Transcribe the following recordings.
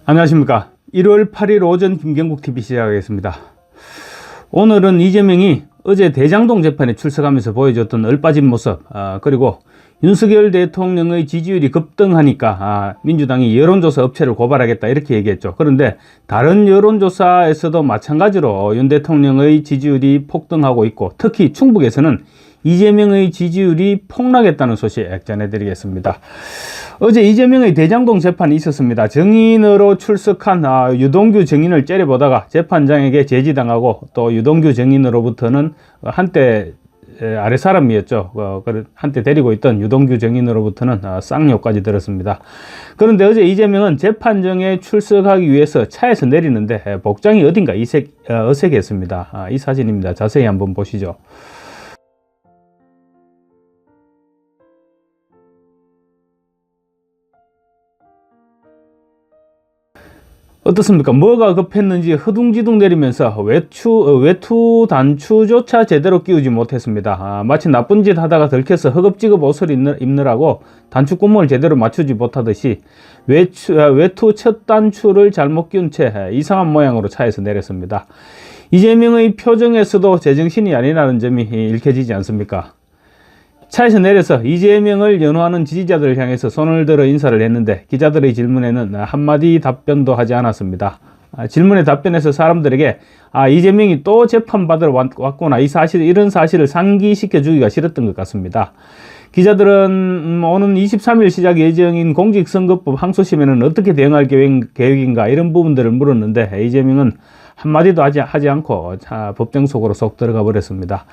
안녕하십니까. 1월 8일 오전 김경국TV 시작하겠습니다. 오늘은 이재명이 어제 대장동 재판에 출석하면서 보여줬던 얼빠진 모습, 그리고 윤석열 대통령의 지지율이 급등하니까 민주당이 여론조사 업체를 고발하겠다 이렇게 얘기했죠. 그런데 다른 여론조사에서도 마찬가지로 윤 대통령의 지지율이 폭등하고 있고, 특히 충북에서는 이재명의 지지율이 폭락했다는 소식 전해드리겠습니다. 어제 이재명의 대장동 재판이 있었습니다. 증인으로 출석한 유동규 증인을 째려보다가 재판장에게 제지당하고, 또 유동규 증인으로부터는 한때 아랫사람이었죠. 한때 데리고 있던 유동규 증인으로부터는 쌍욕까지 들었습니다. 그런데 어제 이재명은 재판정에 출석하기 위해서 차에서 내리는데 복장이 어딘가 어색했습니다. 이 사진입니다. 자세히 한번 보시죠. 어떻습니까? 뭐가 급했는지 허둥지둥 내리면서 외투 단추조차 제대로 끼우지 못했습니다. 마치 나쁜 짓 하다가 들켜서 허겁지겁 옷을 입느라고 단추 구멍을 제대로 맞추지 못하듯이 외투 첫 단추를 잘못 끼운 채 이상한 모양으로 차에서 내렸습니다. 이재명의 표정에서도 제정신이 아니라는 점이 읽혀지지 않습니까? 차에서 내려서 이재명을 연호하는 지지자들을 향해서 손을 들어 인사를 했는데, 기자들의 질문에는 한마디 답변도 하지 않았습니다. 질문에 답변해서 사람들에게 이재명이 또 재판받으러 왔구나, 이런 사실을 상기시켜 주기가 싫었던 것 같습니다. 기자들은 오는 23일 시작 예정인 공직선거법 항소심에는 어떻게 대응할 계획인가, 이런 부분들을 물었는데, 이재명은 한마디도 하지 않고 법정 속으로 쏙 들어가 버렸습니다.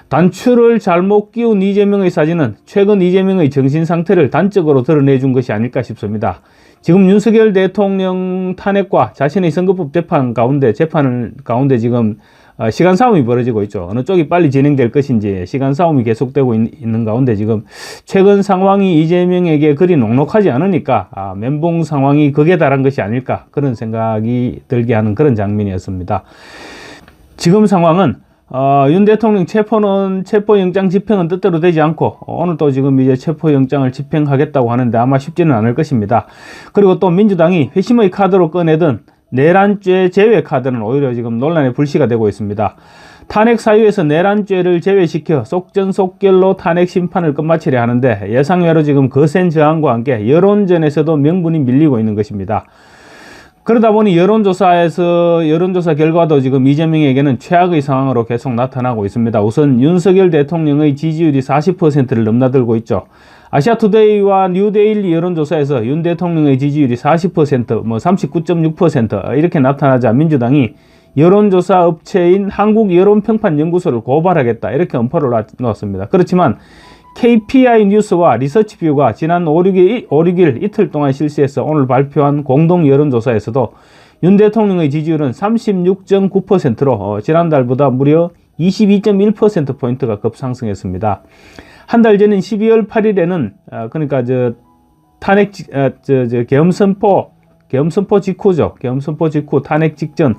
단추를 잘못 끼운 이재명의 사진은 최근 이재명의 정신 상태를 단적으로 드러내준 것이 아닐까 싶습니다. 지금 윤석열 대통령 탄핵과 자신의 선거법 재판 가운데 지금 시간 싸움이 벌어지고 있죠. 어느 쪽이 빨리 진행될 것인지 시간 싸움이 계속되고 있는 가운데, 지금 최근 상황이 이재명에게 그리 녹록하지 않으니까 멘붕 상황이 극에 달한 것이 아닐까, 그런 생각이 들게 하는 그런 장면이었습니다. 지금 상황은 윤 대통령 체포영장 집행은 뜻대로 되지 않고, 오늘 또 지금 이제 체포영장을 집행하겠다고 하는데 아마 쉽지는 않을 것입니다. 그리고 또 민주당이 회심의 카드로 꺼내던 내란죄 제외 카드는 오히려 지금 논란의 불씨가 되고 있습니다. 탄핵 사유에서 내란죄를 제외시켜 속전속결로 탄핵 심판을 끝마치려 하는데, 예상외로 지금 거센 저항과 함께 여론전에서도 명분이 밀리고 있는 것입니다. 그러다 보니 여론조사 결과도 지금 이재명에게는 최악의 상황으로 계속 나타나고 있습니다. 우선 윤석열 대통령의 지지율이 40%를 넘나들고 있죠. 아시아투데이와 뉴데일리 여론조사에서 윤 대통령의 지지율이 40%, 39.6% 이렇게 나타나자 민주당이 여론조사 업체인 한국여론평판연구소를 고발하겠다, 이렇게 엄포를 놓았습니다. 그렇지만 KPI 뉴스와 리서치뷰가 지난 5, 6일 이틀 동안 실시해서 오늘 발표한 공동 여론조사에서도 윤 대통령의 지지율은 36.9%로 지난달보다 무려 22.1%포인트가 급상승했습니다. 한 달 전인 12월 8일에는 그러니까 탄핵 계엄선포 직후죠. 계엄선포 직후 탄핵 직전,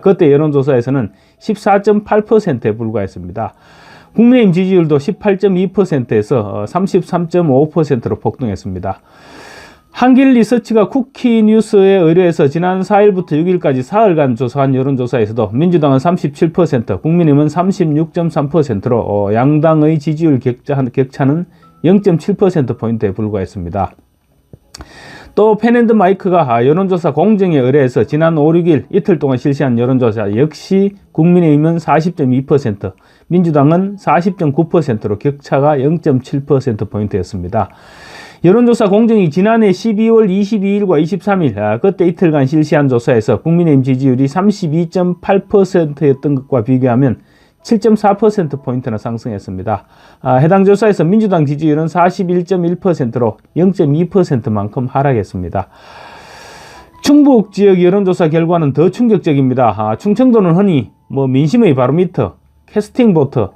그때 여론조사에서는 14.8%에 불과했습니다. 국민의힘 지지율도 18.2%에서 33.5%로 폭등했습니다. 한길리서치가 쿠키뉴스에 의뢰해서 지난 4일부터 6일까지 사흘간 조사한 여론조사에서도 민주당은 37%, 국민의힘은 36.3%로 양당의 지지율 격차는 0.7%포인트에 불과했습니다. 또 펜앤드마이크가 여론조사 공정에 의뢰해서 지난 5, 6일 이틀 동안 실시한 여론조사 역시 국민의힘은 40.2%, 민주당은 40.9%로 격차가 0.7%포인트였습니다. 여론조사 공정이 지난해 12월 22일과 23일 그때 이틀간 실시한 조사에서 국민의힘 지지율이 32.8%였던 것과 비교하면 7.4%포인트나 상승했습니다. 해당 조사에서 민주당 지지율은 41.1%로 0.2%만큼 하락했습니다. 충북 지역 여론조사 결과는 더 충격적입니다. 충청도는 흔히 민심의 바로미터, 캐스팅 보트,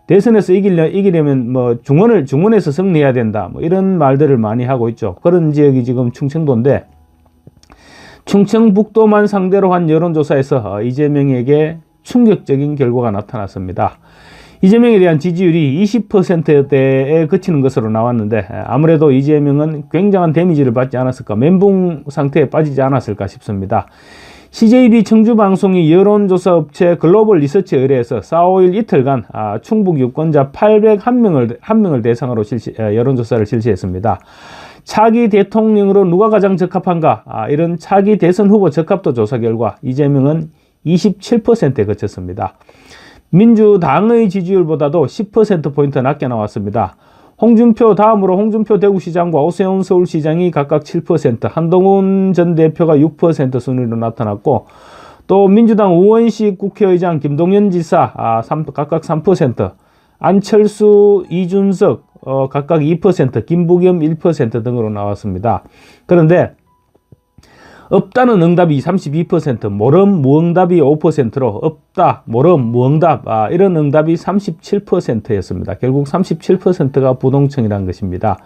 대선에서 이기려면 중원에서 승리해야 된다, 이런 말들을 많이 하고 있죠. 그런 지역이 지금 충청도인데, 충청북도만 상대로 한 여론조사에서 이재명에게 충격적인 결과가 나타났습니다. 이재명에 대한 지지율이 20%대에 그치는 것으로 나왔는데 아무래도 이재명은 굉장한 데미지를 받지 않았을까, 멘붕 상태에 빠지지 않았을까 싶습니다. CJB 청주방송이 여론조사 업체 글로벌 리서치에 의뢰해서 4-5일 이틀간 충북 유권자 801명을 대상으로 여론조사를 실시했습니다. 차기 대통령으로 누가 가장 적합한가, 이런 차기 대선 후보 적합도 조사 결과 이재명은 27%에 그쳤습니다. 민주당의 지지율보다도 10%포인트 낮게 나왔습니다. 홍준표 다음으로 홍준표 대구시장과 오세훈 서울시장이 각각 7%, 한동훈 전 대표가 6% 순위로 나타났고, 또 민주당 우원식 국회의장, 김동연 지사 각각 3%, 안철수, 이준석 각각 2%, 김부겸 1% 등으로 나왔습니다. 그런데 없다는 응답이 32%, 모름, 무응답이 5%로 없다, 모름, 무응답 이런 응답이 37%였습니다. 결국 37%가 부동층이라는 것입니다.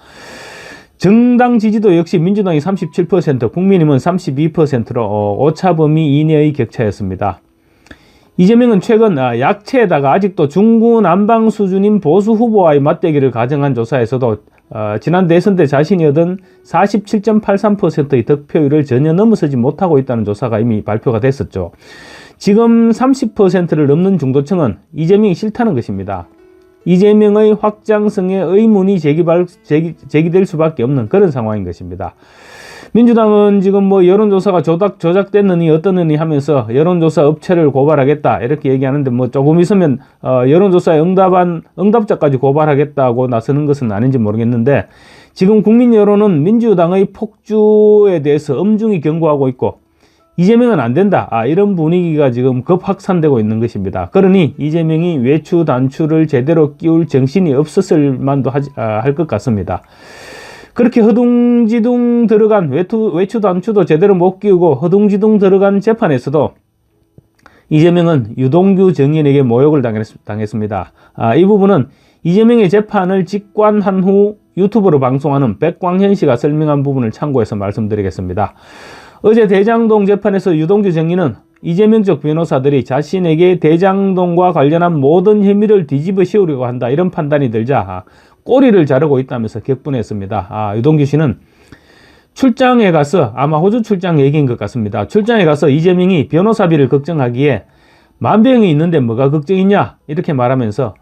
정당 지지도 역시 민주당이 37%, 국민의힘은 32%로 오차범위 이내의 격차였습니다. 이재명은 최근 약체에다가 아직도 중구난방 수준인 보수 후보와의 맞대결을 가정한 조사에서도 지난 대선 때 자신이 얻은 47.83%의 득표율을 전혀 넘어서지 못하고 있다는 조사가 이미 발표가 됐었죠. 지금 30%를 넘는 중도층은 이재명이 싫다는 것입니다. 이재명의 확장성에 의문이 제기될 수밖에 없는 그런 상황인 것입니다. 민주당은 지금 여론조사가 조작됐느니 어떠느니 하면서 여론조사 업체를 고발하겠다 이렇게 얘기하는데 조금 있으면 여론조사에 응답자까지 고발하겠다고 나서는 것은 아닌지 모르겠는데, 지금 국민 여론은 민주당의 폭주에 대해서 엄중히 경고하고 있고 이재명은 안 된다, 이런 분위기가 지금 급 확산되고 있는 것입니다. 그러니 이재명이 외추 단추를 제대로 끼울 정신이 없었을 만도 할 것 같습니다. 그렇게 허둥지둥 들어간 외추 단추도 제대로 못 끼우고 허둥지둥 들어간 재판에서도 이재명은 유동규 정인에게 모욕을 당했습니다. 이 부분은 이재명의 재판을 직관한 후 유튜브로 방송하는 백광현 씨가 설명한 부분을 참고해서 말씀드리겠습니다. 어제 대장동 재판에서 유동규 정인은 이재명 쪽 변호사들이 자신에게 대장동과 관련한 모든 혐의를 뒤집어 씌우려고 한다, 이런 판단이 들자 꼬리를 자르고 있다면서 격분했습니다. 유동규 씨는 출장에 가서, 아마 호주 출장 얘기인 것 같습니다. 출장에 가서 이재명이 변호사비를 걱정하기에 만병이 있는데 뭐가 걱정이냐 이렇게 말하면서,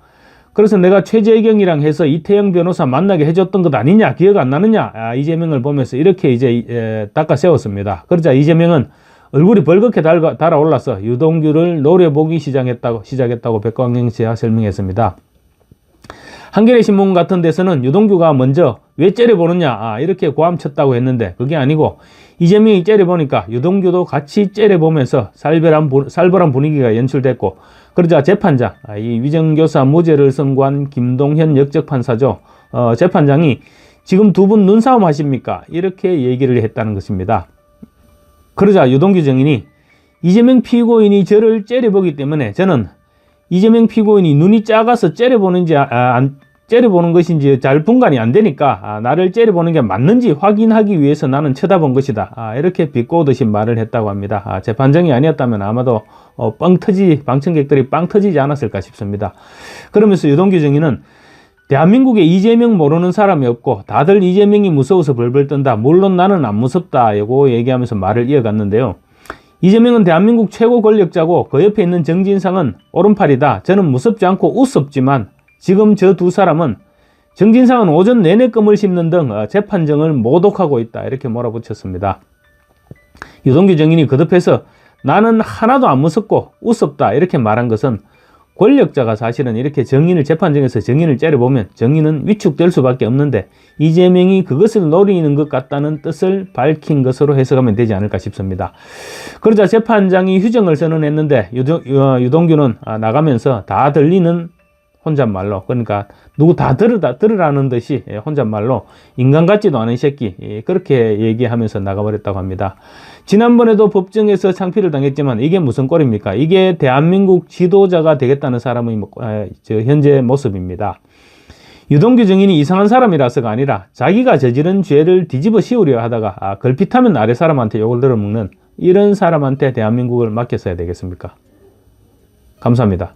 그래서 내가 최재경이랑 해서 이태영 변호사 만나게 해줬던 것 아니냐, 기억 안 나느냐, 이재명을 보면서 이렇게 이제 닦아 세웠습니다. 그러자 이재명은 얼굴이 벌겋게 달아올라서 유동규를 노려보기 시작했다고 백광영 씨가 설명했습니다. 한겨레 신문 같은 데서는 유동규가 먼저 왜 째려보느냐 이렇게 고함쳤다고 했는데, 그게 아니고 이재명이 째려보니까 유동규도 같이 째려보면서 살벌한 분위기가 연출됐고, 그러자 재판장, 이 위정교사 무죄를 선고한 김동현 역적판사죠, 재판장이 지금 두 분 눈싸움 하십니까? 이렇게 얘기를 했다는 것입니다. 그러자 유동규 정인이 이재명 피고인이 저를 째려보기 때문에 저는 이재명 피고인이 눈이 작아서 째려보는 것인지 잘 분간이 안 되니까 나를 째려보는 게 맞는지 확인하기 위해서 나는 쳐다본 것이다, 이렇게 비꼬듯이 말을 했다고 합니다. 재판정이 아니었다면 아마도 방청객들이 빵 터지지 않았을까 싶습니다. 그러면서 유동규 정인은 대한민국에 이재명 모르는 사람이 없고 다들 이재명이 무서워서 벌벌 떤다, 물론 나는 안 무섭다 고 얘기하면서 말을 이어갔는데요. 이재명은 대한민국 최고 권력자고 그 옆에 있는 정진상은 오른팔이다. 저는 무섭지 않고 우습지만 지금 저 두 사람은, 정진상은 오전 내내 껌을 씹는 등 재판정을 모독하고 있다, 이렇게 몰아붙였습니다. 유동규 정인이 거듭해서 나는 하나도 안 무섭고 우습다 이렇게 말한 것은, 권력자가 사실은 이렇게 재판정에서 정인을 째려보면 정인은 위축될 수밖에 없는데 이재명이 그것을 노리는 것 같다는 뜻을 밝힌 것으로 해석하면 되지 않을까 싶습니다. 그러자 재판장이 휴정을 선언했는데 유동규는 나가면서 다 들리는 혼잣말로, 그러니까 누구 다 들으라는 듯이 혼잣말로 인간 같지도 않은 새끼, 그렇게 얘기하면서 나가버렸다고 합니다. 지난번에도 법정에서 창피를 당했지만 이게 무슨 꼴입니까? 이게 대한민국 지도자가 되겠다는 사람의 현재 모습입니다. 유동규 정인이 이상한 사람이라서가 아니라 자기가 저지른 죄를 뒤집어 씌우려 하다가 걸핏하면 아래 사람한테 욕을 들어먹는 이런 사람한테 대한민국을 맡겼어야 되겠습니까? 감사합니다.